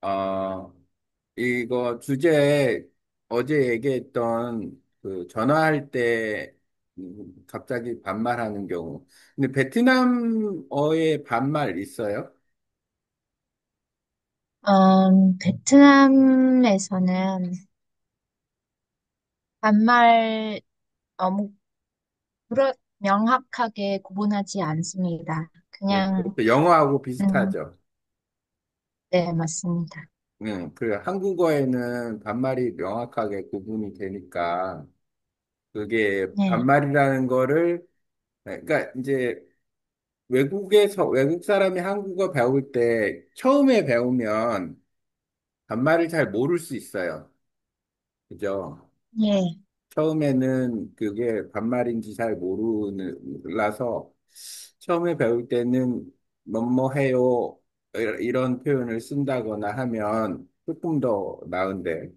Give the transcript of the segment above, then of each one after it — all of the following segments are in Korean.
어, 이거 주제 어제 얘기했던 그 전화할 때 갑자기 반말하는 경우. 근데 베트남어에 반말 있어요? 베트남에서는 반말 너무 명확하게 구분하지 않습니다. 네, 그냥, 그것도 영어하고 음, 비슷하죠. 네, 맞습니다. 그 한국어에는 반말이 명확하게 구분이 되니까 그게 네, 반말이라는 거를 그러니까 이제 외국 사람이 한국어 배울 때 처음에 배우면 반말을 잘 모를 수 있어요. 그죠? 예, 처음에는 그게 반말인지 잘 몰라서 처음에 배울 때는 뭐뭐 해요 이런 표현을 쓴다거나 하면 조금 더 나은데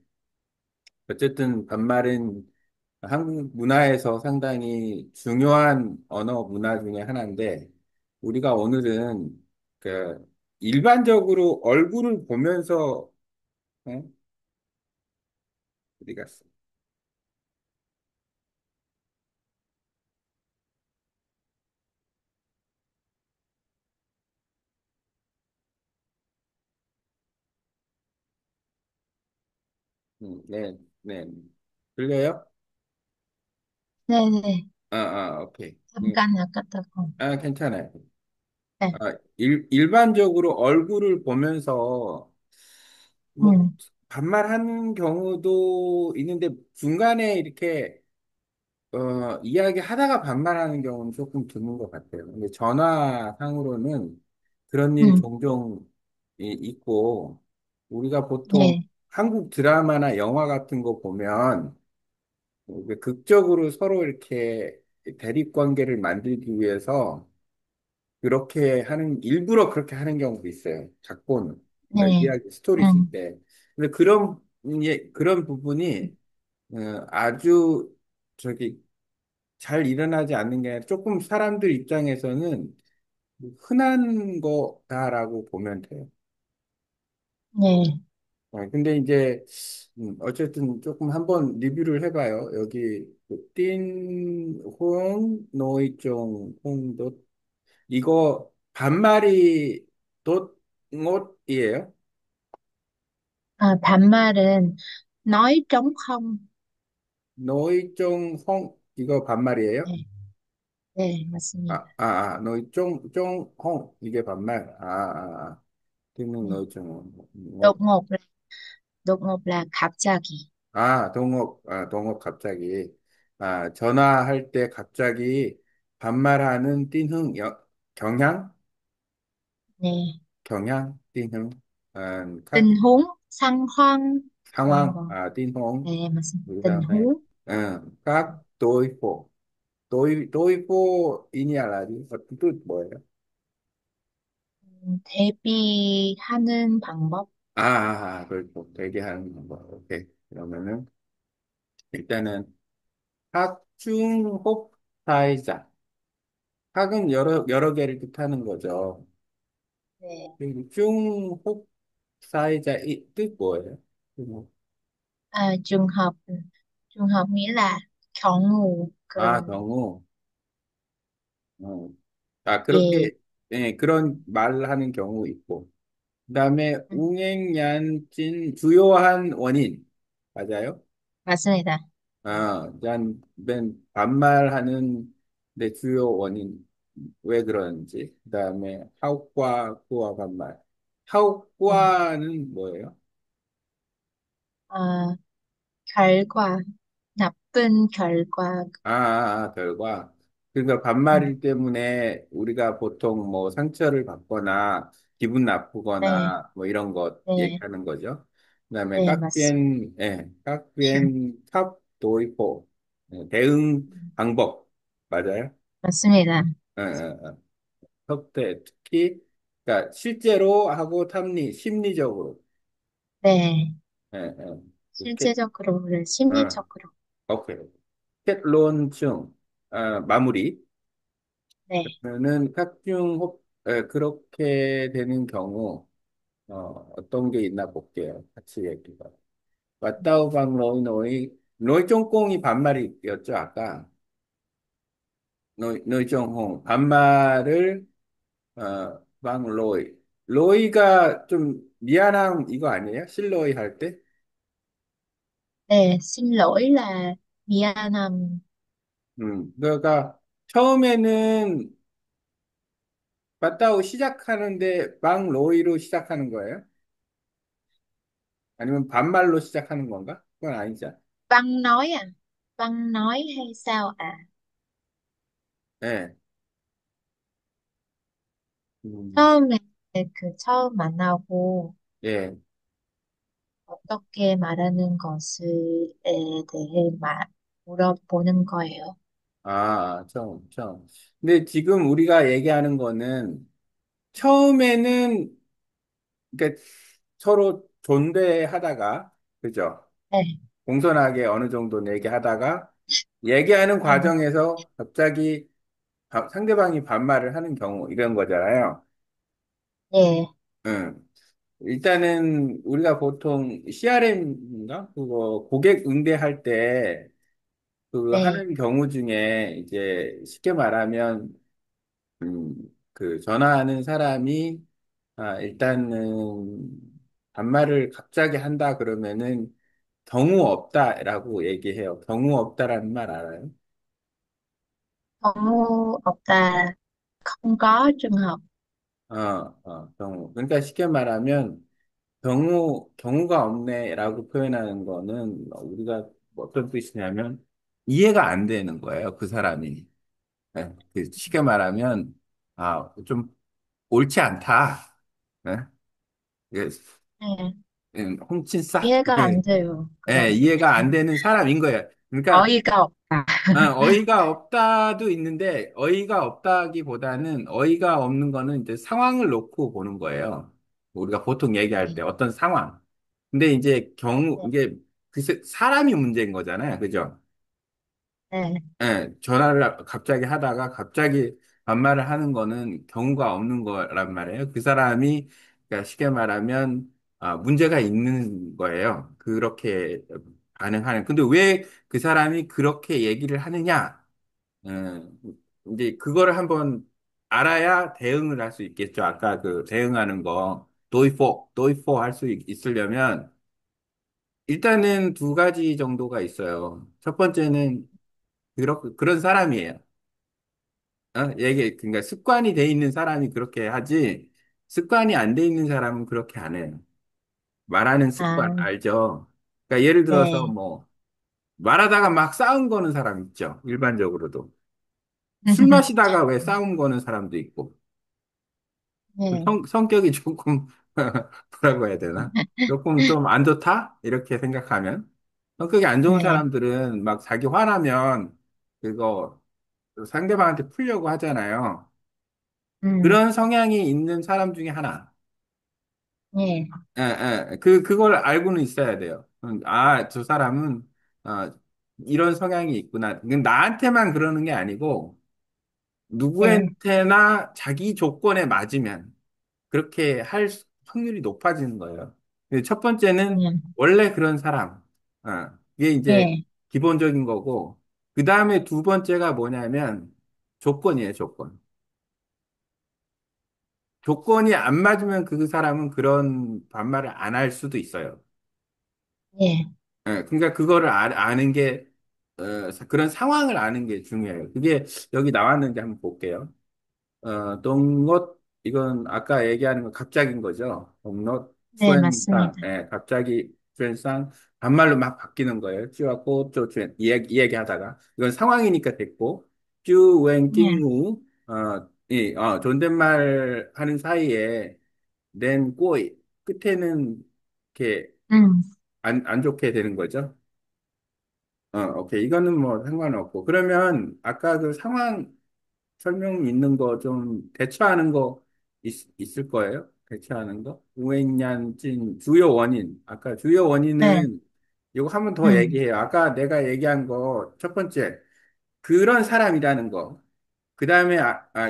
어쨌든 반말은 한국 문화에서 상당히 중요한 언어 문화 중에 하나인데 우리가 오늘은 그 일반적으로 얼굴을 보면서 어? 어디 갔어? 네, 네. 들려요? 네네. 오케이. 잠깐 아깝다고. 괜찮아요. 네, 일반적으로 얼굴을 보면서 뭐 음, 반말하는 경우도 있는데 중간에 이렇게 이야기 하다가 반말하는 경우는 조금 드문 것 같아요. 근데 전화상으로는 그런 일이 음, 종종 있고 우리가 보통 예, 한국 드라마나 영화 같은 거 보면 이게 극적으로 서로 이렇게 대립 관계를 만들기 위해서 일부러 그렇게 하는 경우도 있어요. 각본, 그러니까 네, 이야기, 스토리 쓸 음, 때. 근데 그런 부분이, 아주, 저기, 잘 일어나지 않는 게 아니라 조금 사람들 입장에서는 흔한 거다라고 보면 돼요. 네, 근데 이제, 어쨌든 조금 한번 리뷰를 해봐요. 여기, 홍, 이거 반말이 돛옷이에요? 반말은 nói trống không. 노이쫑홍 이거 반말이에요? 네, 네, 맞습니다. 노이쫑쫑홍 이게 반말. 듣는 네. 노이쫑홍. đột ngột là đột ngột là 갑자기. 동업 갑자기. 전화할 때 갑자기 반말하는 경향? 네, 띵흥. tình 각 huống 상황 그런 상황, 거. 띵홍. 네, 맞습니다. 그 tình 다음에, huống. 각 도이포. 도이포인이 알아지? 어떤 뜻 뭐예요? 대비하는 방법. 그렇고, 대기하는 방법. 오케이. 그러면은, 일단은, 학중홉 사이자. 학은 여러 개를 뜻하는 거죠. 네. 그리고 중홉 사이자, 이 뜻 뭐예요? 중혹. Trường hợp nghĩa là chọn nguồn 그런 경우. 어. 예, 그렇게, 예, 그런 말하는 경우 있고. 그다음에 음, 웅행얀찐 주요한 원인 맞아요? 맞습니다. 맨 반말하는 내 주요 원인 왜 그런지. 그다음에 하옥과 구와 반말. 음, 하옥과는 뭐예요? 아, 결과, 나쁜 결과. 결과. 그러니까 음, 반말일 때문에 우리가 보통 뭐 상처를 받거나 기분 네, 나쁘거나 뭐 이런 것 네, 얘기하는 거죠. 그다음에 네, 맞습니다. 깍비엔 탑 도이포. 대응 방법. 맞아요? 맞습니다. 예, 예, 예. 협대 특히 그러니까 실제로 하고 심리적으로. 네, 예, 예. 이렇게 실제적으로는 어, 심리적으로. 오케이. 캣론충 마무리. 네, 그러면은 그렇게 되는 경우, 어떤 게 있나 볼게요. 같이 얘기가. 왔다우방 로이 노이 로이 쫑꽁이 반말이었죠 아까. 노이 쫑홍 반말을 방 로이 로이가 좀 미안함 이거 아니에요? 실로이 할 때? 네, xin lỗi là 미안함. 그러니까 처음에는 왔다우 시작하는데 방 로이로 시작하는 거예요? 아니면 반말로 시작하는 건가? 그건 아니죠. Văn nói à? Văn nói hay sao à? 예. 음, 처음에 그 처음 만나고 예. 어떻게 말하는 것에 대해 물어보는 거예요. 처음. 근데 지금 우리가 얘기하는 거는 처음에는 그러니까 서로 존대하다가 그죠? 네, 공손하게 어느 정도 얘기하다가 얘기하는 네, 과정에서 갑자기 상대방이 반말을 하는 경우 이런 거잖아요. 네, 응. 일단은 우리가 보통 CRM인가? 그거 고객 응대할 때 그 네. 하는 경우 중에 이제 쉽게 말하면 음, 그 전화하는 사람이 일단은 반말을 갑자기 한다 그러면은 경우 없다라고 얘기해요. 경우 없다라는 말 알아요? Có 없다. Không có trường hợp. 경우. 그러니까 쉽게 말하면 경우가 없네라고 표현하는 거는 우리가 어떤 뜻이냐면 이해가 안 되는 거예요. 그 사람이. 예, 그 쉽게 말하면 좀 옳지 않다. 예? 예, 네, 홍친싸? 이해가 안 돼요. 예, 그런 이해가 안 뜻이요. 되는 사람인 거예요. 그러니까 어이가 없다. 어이가 없다도 있는데 어이가 없다기보다는 어이가 없는 거는 이제 상황을 놓고 보는 거예요. 우리가 보통 얘기할 때 네, 어떤 상황. 근데 이제 네, 이게 글쎄 사람이 문제인 거잖아요. 그죠? 네. 예, 전화를 갑자기 하다가 갑자기 반말을 하는 거는 경우가 없는 거란 말이에요. 그 사람이 그러니까 쉽게 말하면 문제가 있는 거예요. 그렇게 반응하는. 근데 왜 그 사람이 그렇게 얘기를 하느냐? 이제 그거를 한번 알아야 대응을 할 수 있겠죠. 아까 그 대응하는 거 도이포 할 수 있으려면 일단은 두 가지 정도가 있어요. 첫 번째는 그런 사람이에요. 그러니까 습관이 돼 있는 사람이 그렇게 하지, 습관이 안 돼 있는 사람은 그렇게 안 해요. 말하는 습관, 아, 알죠? 그러니까 예를 들어서 네. 뭐, 말하다가 막 싸움 거는 사람 있죠. 일반적으로도. 술 마시다가 왜 싸움 거는 사람도 있고. 네. 성격이 조금, 뭐라고 해야 되나? 조금 좀 안 좋다? 이렇게 생각하면. 성격이 안 좋은 네. 사람들은 막 자기 화나면 그거 상대방한테 풀려고 하잖아요. 음, 그런 성향이 있는 사람 중에 하나. 네. 그걸 알고는 있어야 돼요. 저 사람은, 아, 이런 성향이 있구나. 이건 나한테만 그러는 게 아니고, 네. 누구한테나 자기 조건에 맞으면, 그렇게 확률이 높아지는 거예요. 근데 첫 번째는, 네. 원래 그런 사람. 이게 이제 네. 기본적인 거고, 그 다음에 두 번째가 뭐냐면, 조건이에요, 조건. 조건이 안 맞으면 그 사람은 그런 반말을 안 할 수도 있어요. 네. 그러니까 그거를 아는 게, 그런 상황을 아는 게 중요해요. 그게 여기 나왔는지 한번 볼게요. 동것, 이건 아까 얘기하는 건 갑자기인 거죠. 동것, 네, 추엔상, 맞습니다. 갑자기 추엔상, 반말로 막 바뀌는 거예요. 쭈하고 쪼 추엔, 이야기하다가. 이건 상황이니까 됐고, 쭈, 웬, 네. 낑무, 존댓말 하는 사이에, 낸, 꼬이, 끝에는 이렇게 음, 안 좋게 되는 거죠. 오케이. 이거는 뭐 상관없고. 그러면 아까 그 상황 설명 있는 거 좀 대처하는 거 있을 거예요? 대처하는 거? 우엔냔 찐 주요 원인. 아까 주요 네. 원인은 이거 한 번 더 음, 얘기해요. 아까 내가 얘기한 거 첫 번째. 그런 사람이라는 거. 그 다음에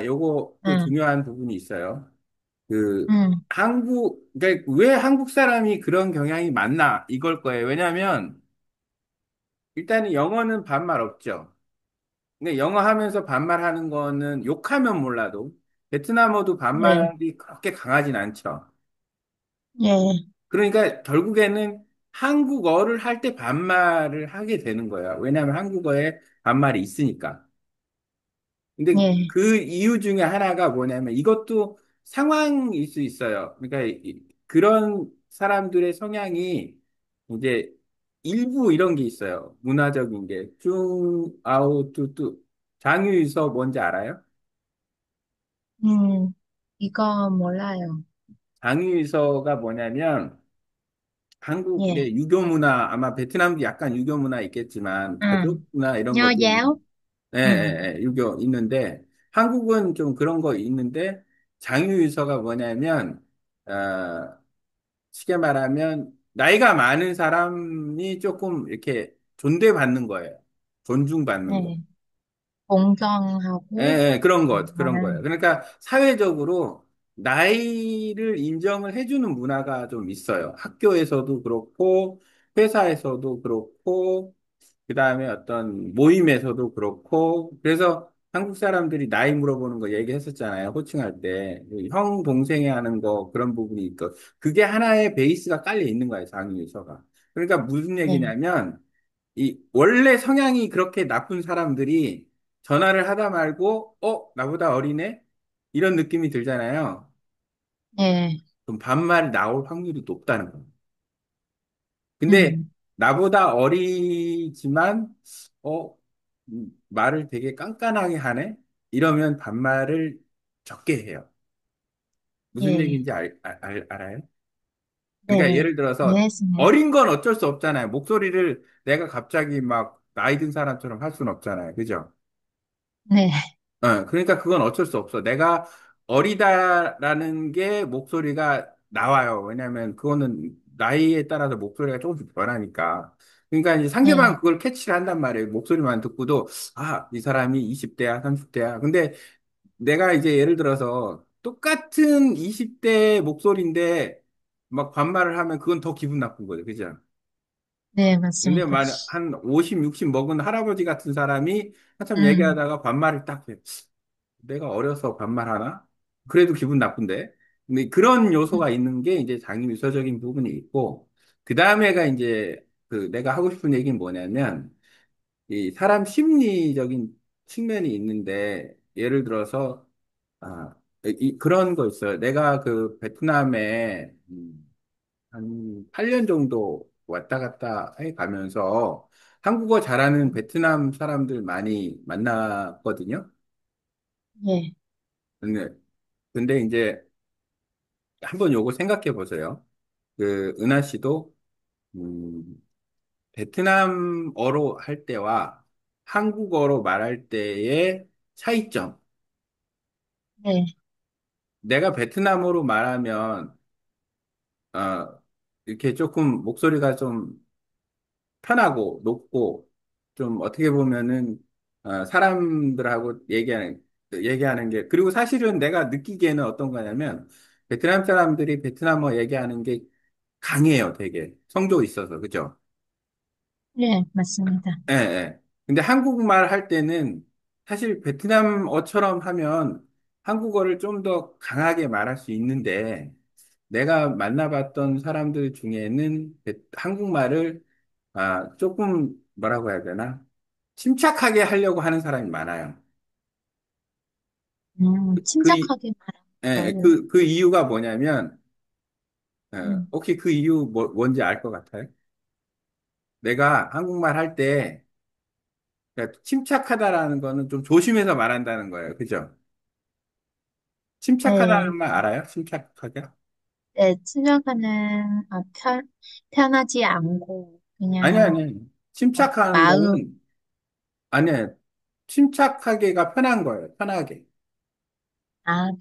요거 또 음, 중요한 부분이 있어요. 음, 그러니까 왜 한국 사람이 그런 경향이 많나? 이걸 거예요. 왜냐하면, 일단은 영어는 반말 없죠. 근데 영어 하면서 반말하는 거는 욕하면 몰라도, 베트남어도 네, 반말이 그렇게 강하진 않죠. 예, 그러니까 결국에는 한국어를 할 때 반말을 하게 되는 거예요. 왜냐하면 한국어에 반말이 있으니까. 근데 예, 그 이유 중에 하나가 뭐냐면 이것도 상황일 수 있어요. 그러니까 그런 사람들의 성향이 이제 일부 이런 게 있어요. 문화적인 게. 아우, 뚜. 장유유서 뭔지 알아요? 이거 몰라요. 장유유서가 뭐냐면 예, 한국의 유교 문화, 아마 베트남도 약간 유교 문화 있겠지만 음, 가족 문화 이런 nho 것들이 giáo, 예, 예, 예, 유교 있는데 한국은 좀 그런 거 있는데 장유유서가 뭐냐면 쉽게 말하면 나이가 많은 사람이 조금 이렇게 존대받는 거예요. 존중받는 거. 네, 예, 공정하고 예, 그런 거예요. 하는, 그러니까 사회적으로 나이를 인정을 해주는 문화가 좀 있어요. 학교에서도 그렇고 회사에서도 그렇고 그 다음에 어떤 모임에서도 그렇고, 그래서 한국 사람들이 나이 물어보는 거 얘기했었잖아요. 호칭할 때. 형, 동생이 하는 거, 그런 부분이 있고, 그게 하나의 베이스가 깔려 있는 거예요, 장유유서가. 그러니까 무슨 네, 얘기냐면, 원래 성향이 그렇게 나쁜 사람들이 전화를 하다 말고, 나보다 어리네? 이런 느낌이 들잖아요. 네, 그럼 반말이 나올 확률이 높다는 거예요. 근데 음, 나보다 어리지만, 어, 말을 되게 깐깐하게 하네? 이러면 반말을 적게 해요. 무슨 예, 얘기인지 알아요? 그러니까 네, 예를 들어서 이해했습니다. 어린 건 어쩔 수 없잖아요. 목소리를 내가 갑자기 막 나이 든 사람처럼 할 수는 없잖아요. 그죠? 네, 그러니까 그건 어쩔 수 없어. 내가 어리다라는 게 목소리가 나와요. 왜냐하면 그거는 나이에 따라서 목소리가 조금씩 변하니까. 그러니까 이제 상대방은 네, 그걸 캐치를 한단 말이에요. 목소리만 듣고도, 아, 이 사람이 20대야, 30대야. 근데 내가 이제 예를 들어서 똑같은 20대 목소리인데 막 반말을 하면 그건 더 기분 나쁜 거죠. 그죠? 네, 근데 맞습니다. 한 50, 60 먹은 할아버지 같은 사람이 한참 음, 얘기하다가 반말을 딱 해. 내가 어려서 반말하나? 그래도 기분 나쁜데. 근데 그런 요소가 있는 게 이제 장유유서적인 부분이 있고, 그 다음에가 이제 내가 하고 싶은 얘기는 뭐냐면, 이 사람 심리적인 측면이 있는데, 예를 들어서, 그런 거 있어요. 내가 그 베트남에 한 8년 정도 왔다 갔다 해 가면서 한국어 잘하는 베트남 사람들 많이 만났거든요. 예, 근데, 근데 이제 한번 요거 생각해 보세요. 은하 씨도, 음, 베트남어로 할 때와 한국어로 말할 때의 차이점. 네, 내가 베트남어로 말하면, 이렇게 조금 목소리가 좀 편하고 높고, 좀 어떻게 보면은, 사람들하고 얘기하는 게, 그리고 사실은 내가 느끼기에는 어떤 거냐면, 베트남 사람들이 베트남어 얘기하는 게 강해요, 되게. 성조 있어서, 그죠? 예, 맞습니다. 예, 예. 근데 한국말 할 때는 사실 베트남어처럼 하면 한국어를 좀 더 강하게 말할 수 있는데 내가 만나봤던 사람들 중에는 한국말을 조금 뭐라고 해야 되나? 침착하게 하려고 하는 사람이 많아요. 그, 침착하게 예, 말한다고. 그 이유가 뭐냐면 음, 혹시 그 이유 뭔지 알 것 같아요? 내가 한국말 할때 그러니까 침착하다라는 거는 좀 조심해서 말한다는 거예요. 그죠? 네, 침착하다는 말 알아요? 침착하게? 네, 침착하는, 편하지 않고, 아니, 그냥, 아니, 아니. 침착한 마음, 거는, 아니, 침착하게가 편한 거예요. 편하게. 편한,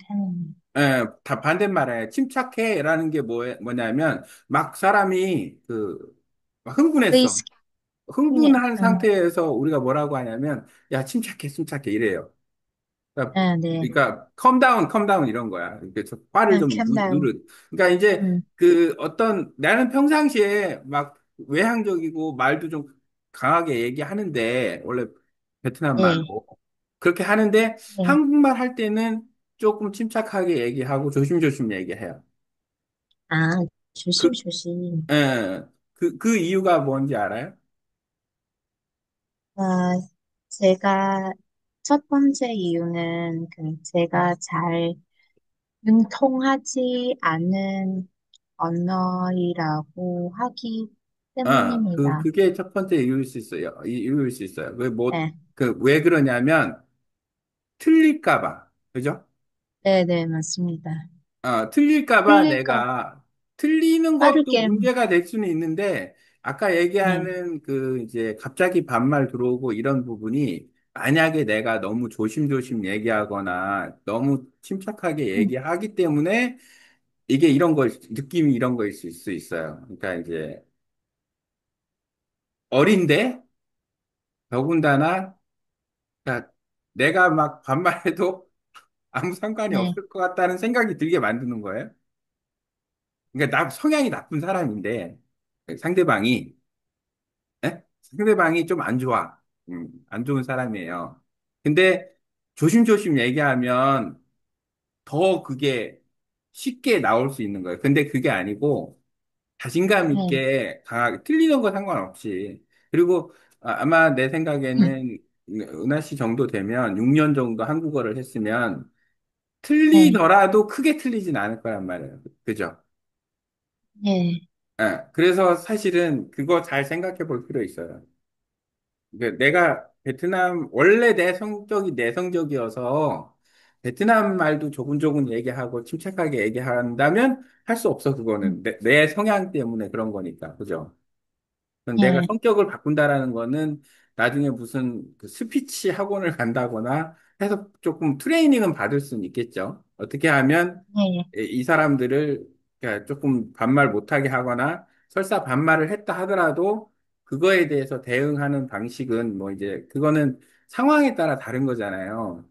다 반대말에 침착해라는 게 뭐냐면, 막 사람이 막 흥분했어. 의식, 흥분한 상태에서 우리가 뭐라고 하냐면, 야, 침착해, 침착해, 이래요. 그러니까, 네. 그러니까 컴다운, 컴다운 이런 거야. 이렇게 화를 좀 캄다운. 그러니까 이제 음, 그 어떤 나는 평상시에 막 외향적이고 말도 좀 강하게 얘기하는데 원래 베트남 네. 말로 그렇게 하는데 네. 한국말 할 때는 조금 침착하게 얘기하고 조심조심 얘기해요. 아, 그, 조심조심. 예, 그 이유가 뭔지 알아요? 아, 제가 첫 번째 이유는 제가 잘 융통하지 않은 언어이라고 하기 때문입니다. 그게 첫 번째 이유일 수 있어요. 이유일 수 있어요. 네. 왜 그러냐면 틀릴까 봐. 그죠? 네, 네, 맞습니다. 틀릴까 봐 틀릴까 내가 틀리는 것도 빠르게, 문제가 될 수는 있는데 아까 네, 얘기하는 그 이제 갑자기 반말 들어오고 이런 부분이 만약에 내가 너무 조심조심 얘기하거나 너무 침착하게 음, 얘기하기 때문에 이게 이런 걸 느낌이 이런 거일 수 있어요. 그러니까 이제 어린데 더군다나 그러니까 내가 막 반말해도 아무 상관이 네, 없을 것 같다는 생각이 들게 만드는 거예요. 그러니까 성향이 나쁜 사람인데 상대방이 상대방이 좀 안 좋아. 안 좋은 사람이에요. 근데 조심조심 얘기하면 더 그게 쉽게 나올 수 있는 거예요. 근데 그게 아니고 자신감 네, 있게 강하게 틀리는 거 상관없이. 그리고 아마 내 음, 생각에는 은하 씨 정도 되면 6년 정도 한국어를 했으면 네, 틀리더라도 크게 틀리진 않을 거란 말이에요. 그죠? 네, 그래서 사실은 그거 잘 생각해 볼 필요 있어요. 내가 베트남, 원래 내 성격이 내성적이어서 베트남 말도 조곤조곤 얘기하고 침착하게 얘기한다면 할 수 없어, 그거는. 내 성향 때문에 그런 거니까. 그죠? 그럼 내가 네, 성격을 바꾼다라는 거는 나중에 무슨 그 스피치 학원을 간다거나 해서 조금 트레이닝은 받을 수는 있겠죠. 어떻게 하면 네, 이 사람들을 그러니까 조금 반말 못하게 하거나 설사 반말을 했다 하더라도 그거에 대해서 대응하는 방식은 뭐 이제 그거는 상황에 따라 다른 거잖아요.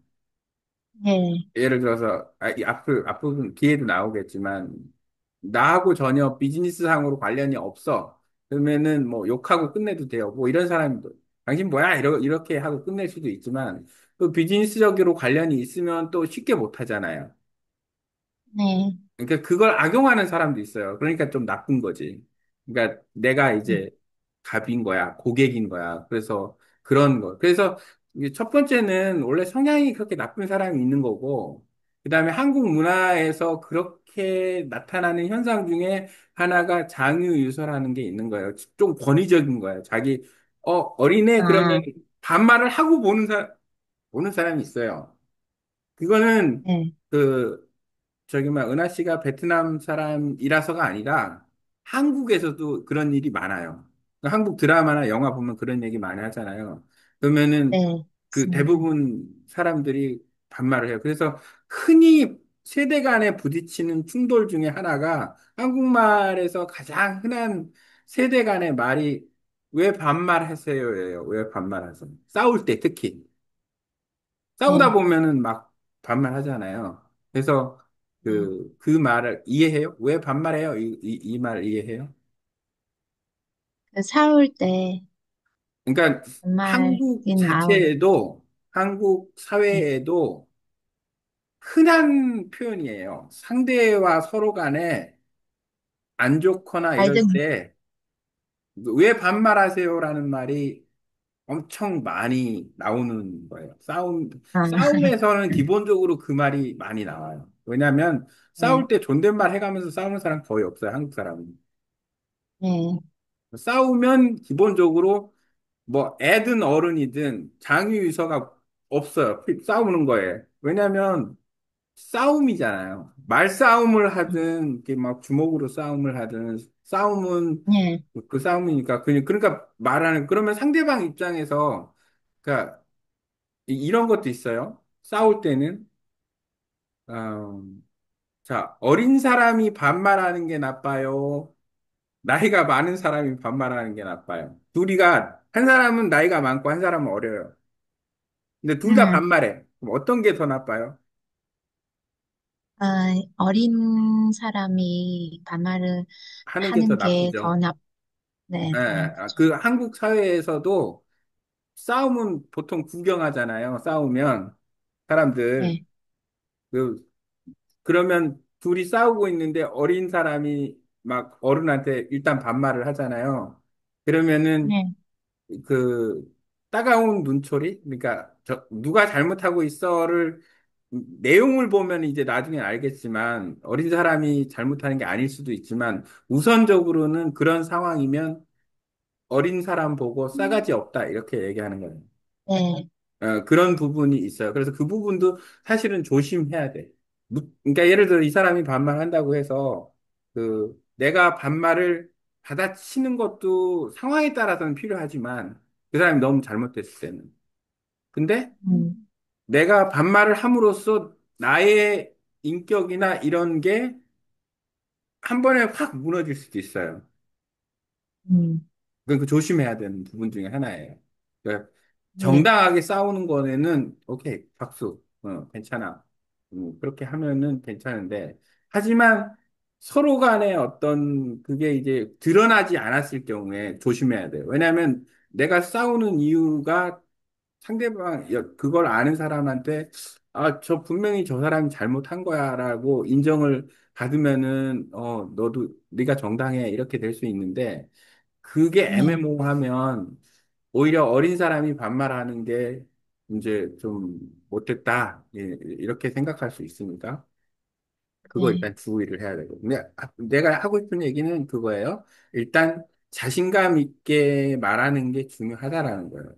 네, 예를 들어서 이 앞부분 뒤에도 나오겠지만 나하고 전혀 비즈니스상으로 관련이 없어. 그러면은 뭐 욕하고 끝내도 돼요. 뭐 이런 사람도 당신 뭐야 이렇게 하고 끝낼 수도 있지만 또 비즈니스적으로 관련이 있으면 또 쉽게 못 하잖아요. 네, 그러니까 그걸 악용하는 사람도 있어요. 그러니까 좀 나쁜 거지. 그러니까 내가 음, 이제 갑인 거야, 고객인 거야. 그래서 그런 거. 그래서 이게 첫 번째는 원래 성향이 그렇게 나쁜 사람이 있는 거고, 그다음에 한국 문화에서 그렇게 나타나는 현상 중에 하나가 장유유서라는 게 있는 거예요. 좀 권위적인 거예요. 어린애 그러면 아, 반말을 하고 보는 사람이 있어요. 그거는 네, 그 은하 씨가 베트남 사람이라서가 아니라 한국에서도 그런 일이 많아요. 그러니까 한국 드라마나 영화 보면 그런 얘기 많이 하잖아요. 그러면은 네, 그 맞습니다. 대부분 사람들이 반말을 해요. 그래서 흔히 세대 간에 부딪히는 충돌 중에 하나가 한국말에서 가장 흔한 세대 간의 말이 왜 반말하세요예요. 왜 반말하세요? 싸울 때 특히. 싸우다 네, 보면은 막 반말하잖아요. 그래서 네. 그 말을 이해해요? 왜 반말해요? 이 말을 이해해요? 싸울 때 그러니까 한국 정말이 나오. 자체에도 한국 네, 사회에도 흔한 표현이에요. 상대와 서로 간에 안 좋거나 이럴 갈등. 때 왜 반말하세요라는 말이 엄청 많이 나오는 거예요. 아, 싸움에서는 기본적으로 그 말이 많이 나와요. 왜냐하면 네, 싸울 때 존댓말 해가면서 싸우는 사람 거의 없어요. 한국 사람은. 네, 싸우면 기본적으로 뭐 애든 어른이든 장유유서가 없어요. 싸우는 거에. 왜냐하면 싸움이잖아요. 말싸움을 하든 이렇게 막 주먹으로 싸움을 하든 싸움은 네, 그 싸움이니까 그러니까 말하는 그러면 상대방 입장에서 그러니까 이런 것도 있어요. 싸울 때는, 어, 자, 어린 사람이 반말하는 게 나빠요. 나이가 많은 사람이 반말하는 게 나빠요. 한 사람은 나이가 많고 한 사람은 어려요. 근데 둘 다 음, 반말해. 그럼 어떤 게 더 나빠요? 어린 사람이 반말을 하는 게 더 하는 게 더 나쁘죠. 네, 예, 더 그 나쁘죠. 한국 사회에서도 싸움은 보통 구경하잖아요. 싸우면 사람들 네, 그 그러면 둘이 싸우고 있는데 어린 사람이 막 어른한테 일단 반말을 하잖아요. 그러면은 네, 그 따가운 눈초리, 그러니까 누가 잘못하고 있어를 내용을 보면 이제 나중에 알겠지만 어린 사람이 잘못하는 게 아닐 수도 있지만 우선적으로는 그런 상황이면 어린 사람 보고 싸가지 없다 이렇게 얘기하는 거예요. 네, 그런 부분이 있어요. 그래서 그 부분도 사실은 조심해야 돼. 그러니까 예를 들어 이 사람이 반말한다고 해서 그 내가 반말을 받아치는 것도 상황에 따라서는 필요하지만 그 사람이 너무 잘못됐을 때는. 근데 음, 내가 반말을 함으로써 나의 인격이나 이런 게 한 번에 확 무너질 수도 있어요. 음, 그러니까 조심해야 되는 부분 중에 하나예요. 그러니까 네, 정당하게 싸우는 거에는 오케이 박수, 괜찮아. 그렇게 하면은 괜찮은데 하지만 서로 간에 어떤 그게 이제 드러나지 않았을 경우에 조심해야 돼요. 왜냐하면 내가 싸우는 이유가 상대방 그걸 아는 사람한테 저 분명히 저 사람이 잘못한 거야라고 인정을 받으면은 너도 네가 정당해 이렇게 될 수 있는데 그게 네, 애매모호하면 오히려 어린 사람이 반말하는 게 이제 좀 못됐다. 예, 이렇게 생각할 수 있으니까 그거 네, 일단 주의를 해야 되고. 근데 내가 하고 싶은 얘기는 그거예요. 일단 자신감 있게 말하는 게 중요하다라는 거예요.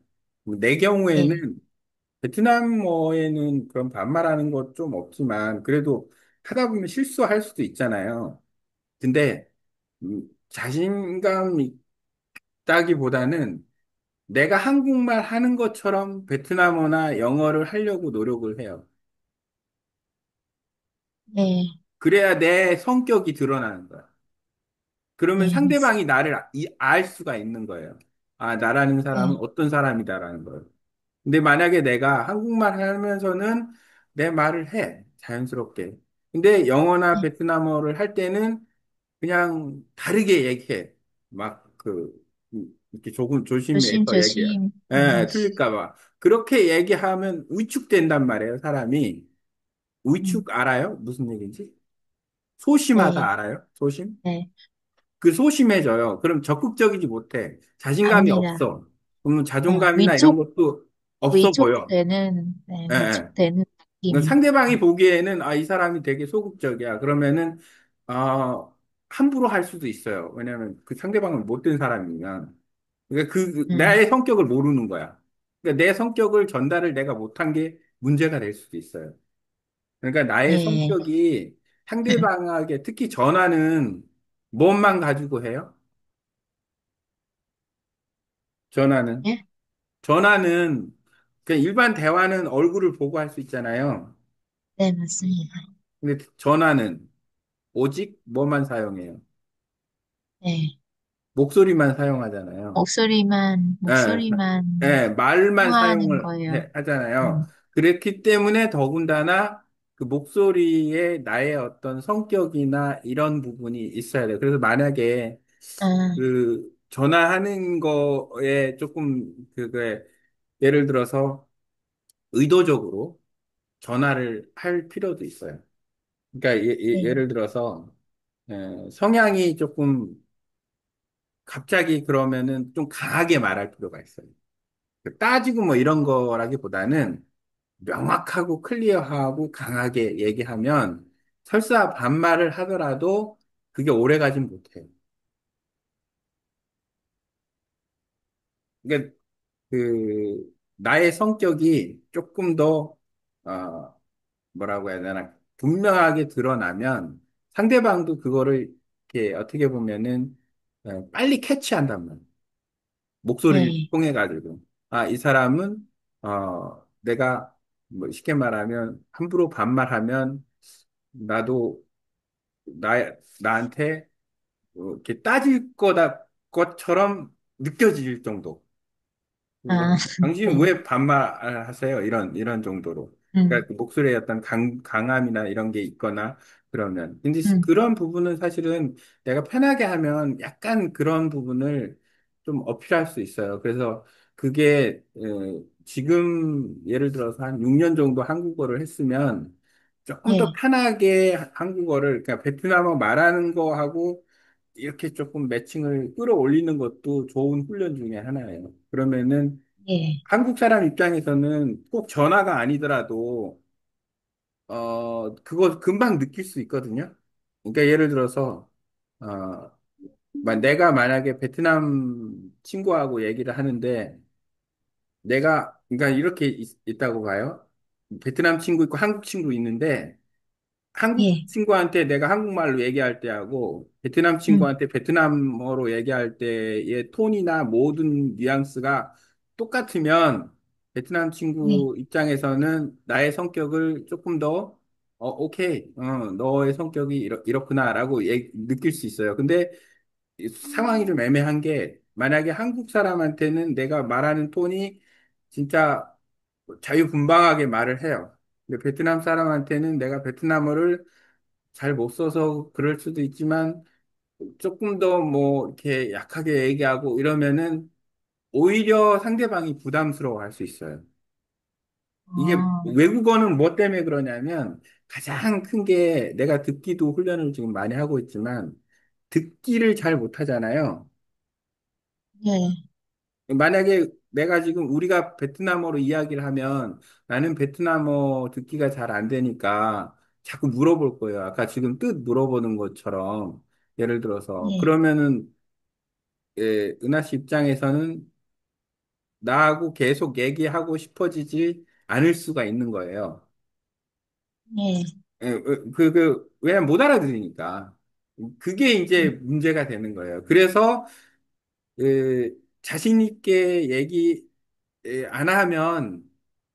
내 네, 경우에는 베트남어에는 그런 반말하는 거 좀 없지만 그래도 하다 보면 실수할 수도 있잖아요. 근데 자신감 있다기보다는 내가 한국말 하는 것처럼 베트남어나 영어를 하려고 노력을 해요. 네, 그래야 내 성격이 드러나는 거야. 그러면 네, 상대방이 나를 알 수가 있는 거예요. 나라는 사람은 네, 어떤 사람이다라는 걸. 근데 만약에 내가 한국말 하면서는 내 말을 해. 자연스럽게. 근데 영어나 네. 베트남어를 할 때는 그냥 다르게 얘기해. 이렇게 조금 조심해서 얘기해. 조심, 예, 틀릴까 봐. 그렇게 얘기하면 위축된단 말이에요, 사람이. 음, 위축 알아요? 무슨 얘기인지? 소심하다 네, 알아요? 소심? 네, 그 소심해져요. 그럼 적극적이지 못해. 자신감이 압니다. 없어. 그러면 네, 자존감이나 이런 것도 없어 보여. 네, 예, 예. 위축되는 그러니까 느낌. 상대방이 보기에는 이 사람이 되게 소극적이야. 그러면은 함부로 할 수도 있어요. 왜냐하면 그 상대방은 못된 사람이면 그러니까 음, 나의 성격을 모르는 거야. 그러니까 내 성격을 전달을 내가 못한 게 문제가 될 수도 있어요. 그러니까 나의 네, 성격이 상대방에게 특히 전화는 무엇만 가지고 해요? 전화는 예? 전화는 그냥 일반 대화는 얼굴을 보고 할 수 있잖아요. 네, 맞습니다. 근데 전화는 오직 뭐만 사용해요? 네, 목소리만 사용하잖아요. 예, 목소리만 예, 말만 통화하는 사용을 거예요. 하잖아요. 음, 그렇기 때문에 더군다나 그 목소리에 나의 어떤 성격이나 이런 부분이 있어야 돼요. 그래서 만약에 아, 그 전화하는 거에 조금 그게 예를 들어서 의도적으로 전화를 할 필요도 있어요. 그러니까 네, 를 들어서 성향이 조금 갑자기 그러면은 좀 강하게 말할 필요가 있어요. 그 따지고 뭐 이런 거라기보다는 명확하고 클리어하고 강하게 얘기하면 설사 반말을 하더라도 그게 오래 가진 못해요. 그러니까 나의 성격이 조금 더, 뭐라고 해야 되나, 분명하게 드러나면 상대방도 그거를 이렇게 어떻게 보면은 빨리 캐치한단 말이에요. 목소리를 네, 통해 가지고. 이 사람은, 내가 뭐 쉽게 말하면 함부로 반말하면 나도 나한테 이렇게 따질 것처럼 느껴질 정도. 아, 당신 네, 왜 반말하세요? 이런 정도로. 음, 그러니까 그 목소리의 어떤 강함이나 이런 게 있거나 그러면. 근데 음, 그런 부분은 사실은 내가 편하게 하면 약간 그런 부분을 좀 어필할 수 있어요. 그래서 그게 지금 예를 들어서 한 6년 정도 한국어를 했으면 조금 더 예, 편하게 한국어를, 그러니까 베트남어 말하는 거하고 이렇게 조금 매칭을 끌어올리는 것도 좋은 훈련 중에 하나예요. 그러면은 예, 한국 사람 입장에서는 꼭 전화가 아니더라도, 그거 금방 느낄 수 있거든요. 그러니까 예를 들어서, 어, 내가 만약에 베트남 친구하고 얘기를 하는데, 그러니까 이렇게 있다고 봐요. 베트남 친구 있고 한국 친구 있는데, 한국 예, 친구한테 내가 한국말로 얘기할 때하고 베트남 음, 친구한테 베트남어로 얘기할 때의 톤이나 모든 뉘앙스가 똑같으면 베트남 예, 친구 입장에서는 나의 성격을 조금 더 오케이, 너의 성격이 이렇구나라고 느낄 수 있어요. 근데 이 상황이 좀 애매한 게 만약에 한국 사람한테는 내가 말하는 톤이 진짜 자유분방하게 말을 해요. 근데 베트남 사람한테는 내가 베트남어를 잘 못 써서 그럴 수도 있지만 조금 더 뭐 이렇게 약하게 얘기하고 이러면은 오히려 상대방이 부담스러워 할 수 있어요. 이게 어, 외국어는 뭐 때문에 그러냐면 가장 큰 게 내가 듣기도 훈련을 지금 많이 하고 있지만 듣기를 잘 못하잖아요. 예, 만약에 내가 지금 우리가 베트남어로 이야기를 하면 나는 베트남어 듣기가 잘 안 되니까 자꾸 물어볼 거예요. 아까 지금 뜻 물어보는 것처럼 예를 들어서 예, 그러면은 은하 씨 입장에서는 나하고 계속 얘기하고 싶어지지 않을 수가 있는 거예요. 예, 왜냐면 못 알아들으니까. 그게 이제 음, 문제가 되는 거예요. 그래서 자신 있게 얘기 안 하면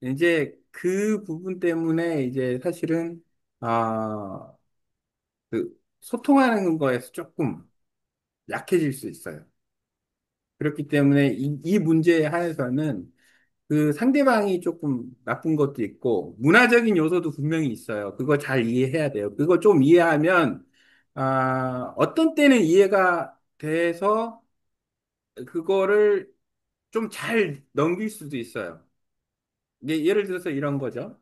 이제 그 부분 때문에 이제 사실은 아, 소통하는 거에서 조금 약해질 수 있어요. 그렇기 때문에 이 문제에 한해서는 그 상대방이 조금 나쁜 것도 있고 문화적인 요소도 분명히 있어요. 그거 잘 이해해야 돼요. 그거 좀 이해하면 어떤 때는 이해가 돼서 그거를 좀 잘 넘길 수도 있어요. 예를 들어서 이런 거죠.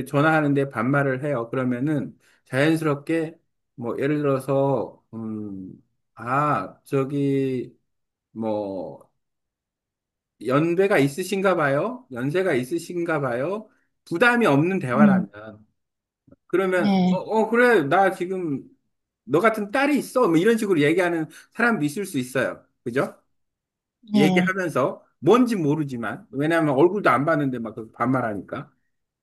전화하는데 반말을 해요. 그러면은 자연스럽게 뭐 예를 들어서 저기 뭐 연배가 있으신가 봐요. 연세가 있으신가 봐요. 부담이 없는 음, 대화라면 그러면 예, 그래 나 지금 너 같은 딸이 있어. 뭐 이런 식으로 얘기하는 사람도 있을 수 있어요. 그죠? 예, 얘기하면서 뭔지 모르지만 왜냐하면 얼굴도 안 봤는데 막 반말하니까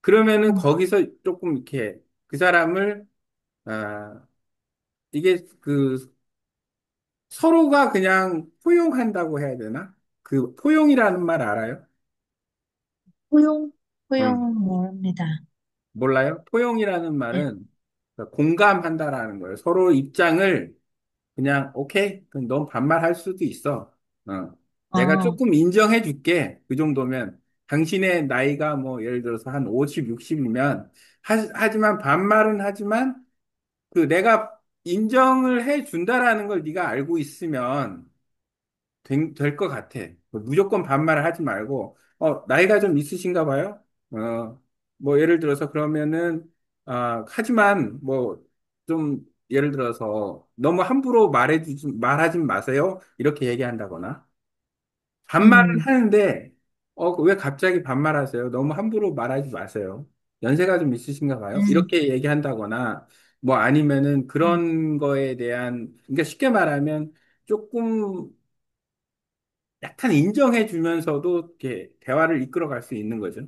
그러면은 음, 거기서 조금 이렇게 그 사람을 아, 이게 서로가 그냥 포용한다고 해야 되나? 그 포용이라는 말 알아요? 포용, 응. 포용 모릅니다. 몰라요? 포용이라는 예, 말은 공감한다라는 거예요. 서로 입장을 그냥 오케이, 그럼 넌 반말할 수도 있어. 내가 어, 조금 인정해 줄게. 그 정도면 당신의 나이가 뭐 예를 들어서 한 50, 60이면 하지만 반말은 하지만 내가 인정을 해 준다라는 걸 네가 알고 있으면 될 것 같아. 무조건 반말을 하지 말고, 나이가 좀 있으신가 봐요? 뭐, 예를 들어서 그러면은, 하지만, 뭐, 좀, 예를 들어서, 너무 함부로 말하지 마세요. 이렇게 얘기한다거나. 반말은 음, 하는데, 왜 갑자기 반말하세요? 너무 함부로 말하지 마세요. 연세가 좀 있으신가 봐요. 음, 이렇게 얘기한다거나, 뭐 아니면은 음, 그런 거에 대한, 그러니까 쉽게 말하면 조금 약간 인정해 주면서도 이렇게 대화를 이끌어 갈 수 있는 거죠.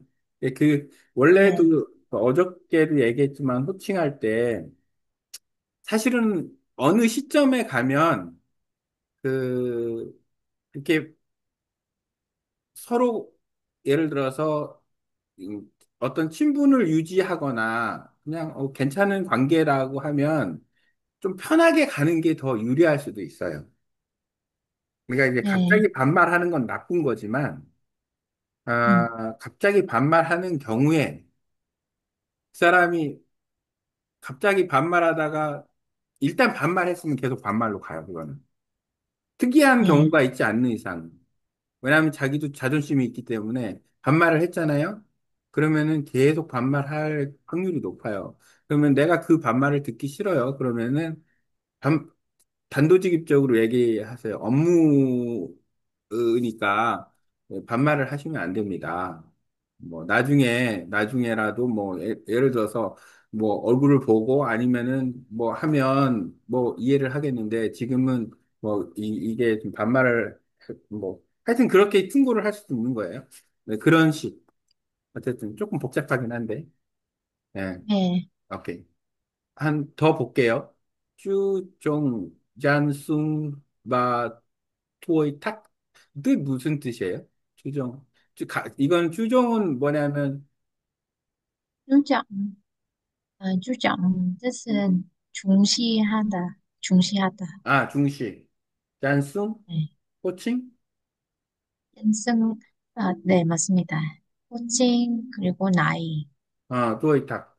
원래도 예, 어저께도 얘기했지만 호칭할 때 사실은 어느 시점에 가면 그, 이렇게 서로 예를 들어서 어떤 친분을 유지하거나 그냥 괜찮은 관계라고 하면 좀 편하게 가는 게 더 유리할 수도 있어요. 그러니까 이제 예, 갑자기 반말하는 건 나쁜 거지만 음, 갑자기 반말하는 경우에 사람이 갑자기 반말하다가 일단 반말했으면 계속 반말로 가요, 그거는. 특이한 네, 경우가 있지 않는 이상. 왜냐하면 자기도 자존심이 있기 때문에 반말을 했잖아요. 그러면은 계속 반말할 확률이 높아요. 그러면 내가 그 반말을 듣기 싫어요. 그러면은 단도직입적으로 얘기하세요. 업무니까 반말을 하시면 안 됩니다. 뭐 나중에라도 뭐 예를 들어서 뭐 얼굴을 보고 아니면은 뭐 하면 뭐 이해를 하겠는데 지금은 뭐 이게 좀 반말을 뭐 하여튼 그렇게 충고를 할 수도 있는 거예요. 네, 그런 식. 어쨌든 조금 복잡하긴 한데. 예, 네. 오케이. 한 더 볼게요. 쭈종 잔숭 바 토이 탁. 그게 무슨 뜻이에요? 주종. 이건 주종은 뭐냐면 chú trọng chú trọng 뜻은 중시하다. 아 중시. 잔숭 네. 호칭 인승 네, 맞습니다. 호칭 그리고 나이. 또이탁.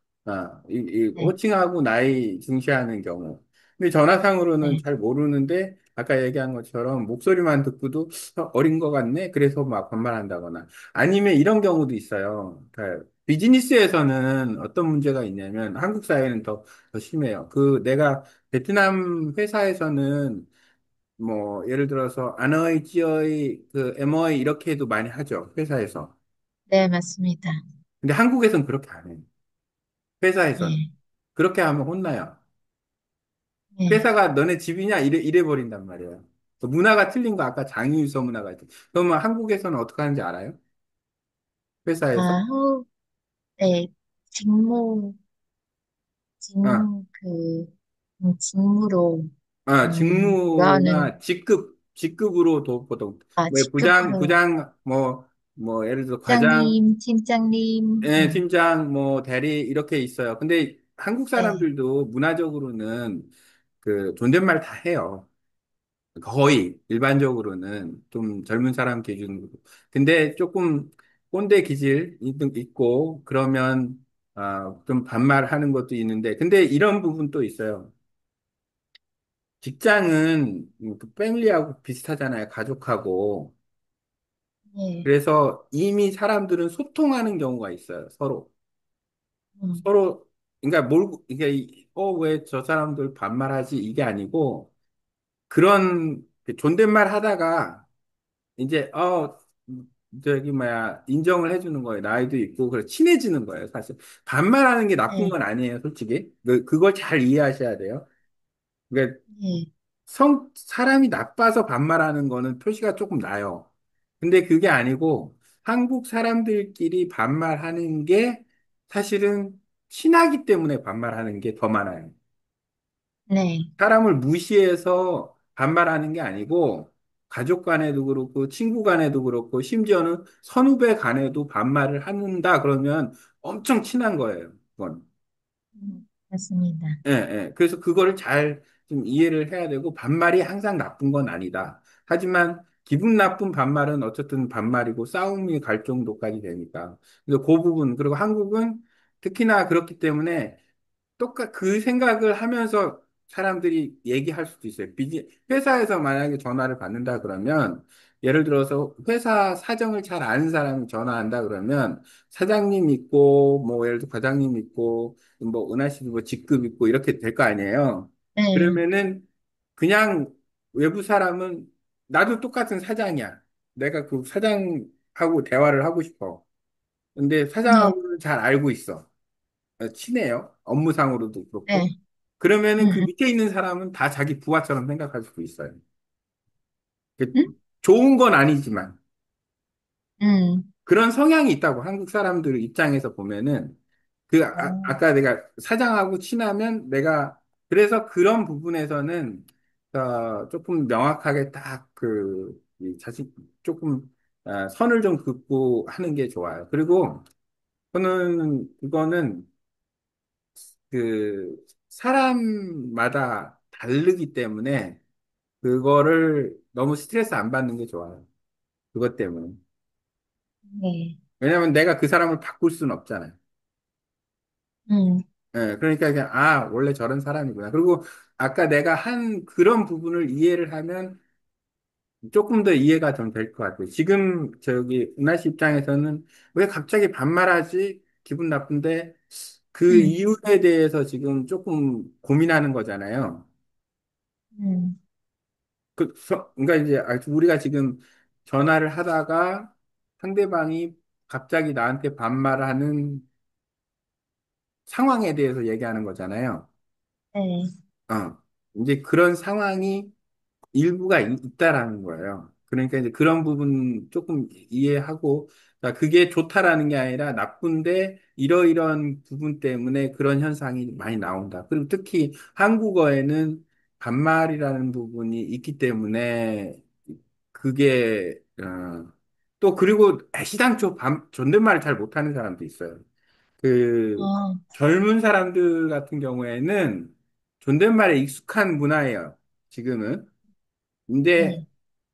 이 네, 호칭하고 나이 중시하는 경우. 근데 전화상으로는 네, 잘 모르는데, 아까 얘기한 것처럼 목소리만 듣고도 어린 것 같네? 그래서 막 반말한다거나. 아니면 이런 경우도 있어요. 그러니까 비즈니스에서는 어떤 문제가 있냐면, 한국 사회는 더 심해요. 내가 베트남 회사에서는 뭐, 예를 들어서, 안어이, 찌어이, 에머이 이렇게 해도 많이 하죠. 회사에서. 네, 맞습니다. 근데 한국에서는 그렇게 안 해요. 회사에서는. 네, 그렇게 하면 혼나요. 네. 회사가 너네 집이냐? 이래 버린단 말이에요. 그 문화가 틀린 거 아까 장유유서 문화가 있죠. 그러면 한국에서는 어떻게 하는지 알아요? 회사에서? 후, 네, 직무, 어, 직무로, 뭐라 하는, 직무나 직급으로 보통. 왜 직급으로, 부장, 예를 들어 과장, 부장님, 팀장님, 팀장, 뭐 대리 이렇게 있어요. 근데 한국 네, 사람들도 문화적으로는 존댓말 다 해요. 거의 일반적으로는 좀 젊은 사람 기준으로. 근데 조금 꼰대 기질 있고 그러면 좀 반말하는 것도 있는데 근데 이런 부분도 있어요. 직장은 그 패밀리하고 비슷하잖아요. 가족하고. 네, 그래서 이미 사람들은 소통하는 경우가 있어요. 서로. 음, 서로 그러니까 이게 왜 저 사람들 반말하지 이게 아니고 그런 존댓말 하다가 이제 저기 뭐야 인정을 해주는 거예요. 나이도 있고 그래 친해지는 거예요. 사실 반말하는 게 나쁜 네, 건 아니에요. 솔직히 그걸 잘 이해하셔야 돼요. 그러니까 네, 사람이 나빠서 반말하는 거는 표시가 조금 나요. 근데 그게 아니고 한국 사람들끼리 반말하는 게 사실은 친하기 때문에 반말하는 게 더 많아요. 네, 사람을 무시해서 반말하는 게 아니고 가족 간에도 그렇고 친구 간에도 그렇고 심지어는 선후배 간에도 반말을 한다 그러면 엄청 친한 거예요. 그건. 맞습니다. 그래서 그거를 잘 좀 이해를 해야 되고 반말이 항상 나쁜 건 아니다. 하지만 기분 나쁜 반말은 어쨌든 반말이고 싸움이 갈 정도까지 되니까. 그래서 그 부분 그리고 한국은 특히나 그렇기 때문에 그 생각을 하면서 사람들이 얘기할 수도 있어요. 회사에서 만약에 전화를 받는다 그러면, 예를 들어서 회사 사정을 잘 아는 사람이 전화한다 그러면, 사장님 있고, 뭐, 예를 들어 과장님 있고, 뭐, 은하 씨도 뭐 직급 있고, 이렇게 될 거 아니에요. 네, 그러면은, 그냥 외부 사람은, 나도 똑같은 사장이야. 내가 그 사장하고 대화를 하고 싶어. 근데 네, 사장하고는 잘 알고 있어. 친해요. 업무상으로도 그렇고. 네, 그러면은 그 음, 밑에 있는 사람은 다 자기 부하처럼 생각할 수도 있어요. 그 음, 좋은 건 아니지만 음, 그런 성향이 있다고 한국 사람들 입장에서 보면은 오, 아까 내가 사장하고 친하면 그래서 그런 부분에서는 조금 명확하게 딱 이 자식 조금 선을 좀 긋고 하는 게 좋아요. 그리고 저는 이거는 사람마다 다르기 때문에 그거를 너무 스트레스 안 받는 게 좋아요. 그것 때문에. 네, 왜냐면 내가 그 사람을 바꿀 수는 없잖아요. 음, 예, 그러니까 그냥, 아, 원래 저런 사람이구나. 그리고 아까 내가 한 그런 부분을 이해를 하면 조금 더 이해가 좀 될 것 같아요. 지금 저기 은하 씨 입장에서는 왜 갑자기 반말하지? 기분 나쁜데 그 음, 이유에 대해서 지금 조금 고민하는 거잖아요. 음, 그러니까 이제 우리가 지금 전화를 하다가 상대방이 갑자기 나한테 반말하는 상황에 대해서 얘기하는 거잖아요. 네. 어. 이제 그런 상황이 일부가 있다라는 거예요. 그러니까 이제 그런 부분 조금 이해하고, 그러니까 그게 좋다라는 게 아니라 나쁜데 이러이러한 부분 때문에 그런 현상이 많이 나온다. 그리고 특히 한국어에는 반말이라는 부분이 있기 때문에 그게, 또 그리고 애시당초 존댓말을 잘 못하는 사람도 있어요. 그 어, 젊은 사람들 같은 경우에는 존댓말에 익숙한 문화예요. 지금은. 근데 네.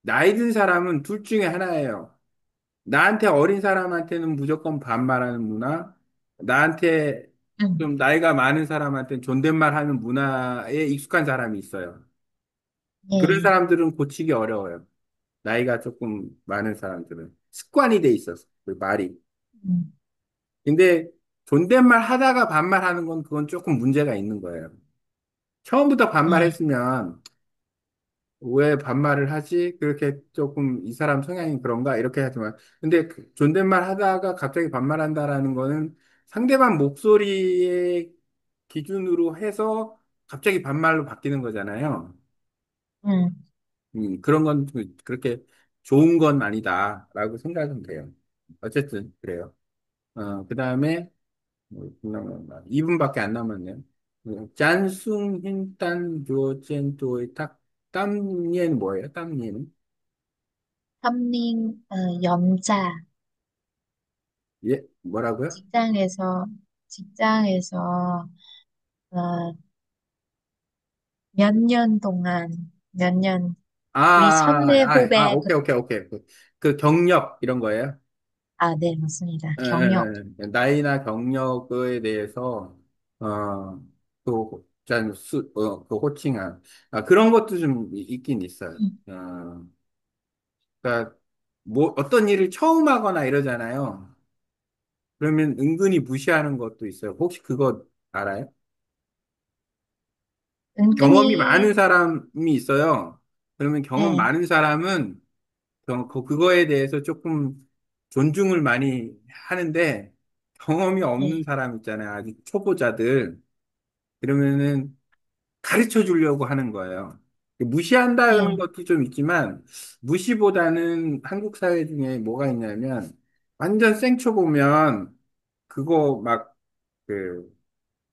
나이 든 사람은 둘 중에 하나예요. 나한테 어린 사람한테는 무조건 반말하는 문화, 나한테 음, 좀 나이가 많은 사람한테는 존댓말 하는 문화에 익숙한 사람이 있어요. 그런 네. 사람들은 고치기 어려워요. 나이가 조금 많은 사람들은. 습관이 돼 있어서, 그 말이. 음, 근데 존댓말 하다가 반말하는 건 그건 조금 문제가 있는 거예요. 처음부터 네. 반말했으면 왜 반말을 하지? 그렇게 조금 이 사람 성향이 그런가? 이렇게 하지만. 근데 존댓말 하다가 갑자기 반말한다라는 거는 상대방 목소리의 기준으로 해서 갑자기 반말로 바뀌는 거잖아요. 음, 그런 건 그렇게 좋은 건 아니다라고 생각은 돼요. 어쨌든 그래요. 그 다음에 2분밖에 안 남았네요. 짠숭 힌딴 듀오젠 또이 탁 땀니엔 뭐예요? 땀니엔? 삼링, 연자, 예, 뭐라고요? 직장에서, 직장에서, 어, 몇 년 동안, 몇 년, 우리 선배 후배, 오케이, 오케이, 오케이. 그 경력 이런 거예요? 네, 맞습니다. 예, 경력. 예, 예. 나이나 경력에 대해서 그 호칭한 그런 것도 좀 있긴 있어요. 음, 그러니까 뭐 어떤 일을 처음 하거나 이러잖아요. 그러면 은근히 무시하는 것도 있어요. 혹시 그거 알아요? 경험이 은근히, 많은 사람이 있어요. 그러면 경험 네, 많은 사람은 그거에 대해서 조금 존중을 많이 하는데 경험이 없는 네, 사람 있잖아요. 아직 초보자들. 그러면은 가르쳐 주려고 하는 거예요. 무시한다는 네, 것도 좀 있지만 무시보다는 한국 사회 중에 뭐가 있냐면 완전 생초보면 그거 막 그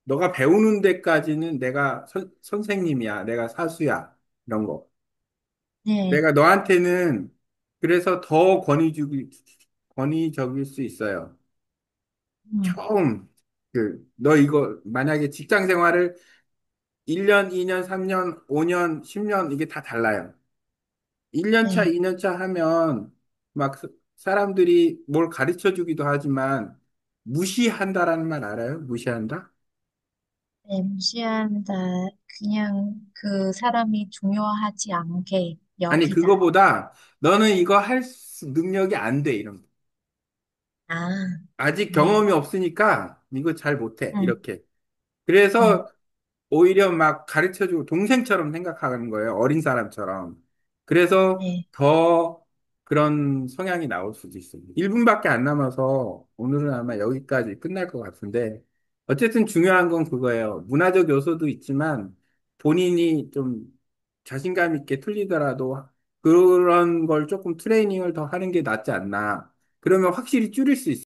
너가 배우는 데까지는 내가 선생님이야. 내가 사수야. 이런 거. 네, 내가 너한테는 그래서 더 권위적일 수 있어요. 음, 처음, 너 이거, 만약에 직장 생활을 1년, 2년, 3년, 5년, 10년, 이게 다 달라요. 1년 차, 네, 2년 차 하면 막 사람들이 뭘 가르쳐 주기도 하지만 무시한다라는 말 알아요? 무시한다? 네, 무시한다. 그냥 그 사람이 중요하지 않게 아니, 여기다. 그거보다 너는 이거 능력이 안 돼, 이런 거. 아, 아직 네, 경험이 없으니까 이거 잘 못해, 음, 이렇게. 음, 그래서 오히려 막 가르쳐주고 동생처럼 생각하는 거예요. 어린 사람처럼. 그래서 네, 더 그런 성향이 나올 수도 있어요. 1분밖에 안 남아서 오늘은 아마 여기까지 끝날 것 같은데 어쨌든 중요한 건 그거예요. 문화적 요소도 있지만 본인이 좀 자신감 있게 틀리더라도 그런 걸 조금 트레이닝을 더 하는 게 낫지 않나. 그러면 확실히 줄일 수 있어요.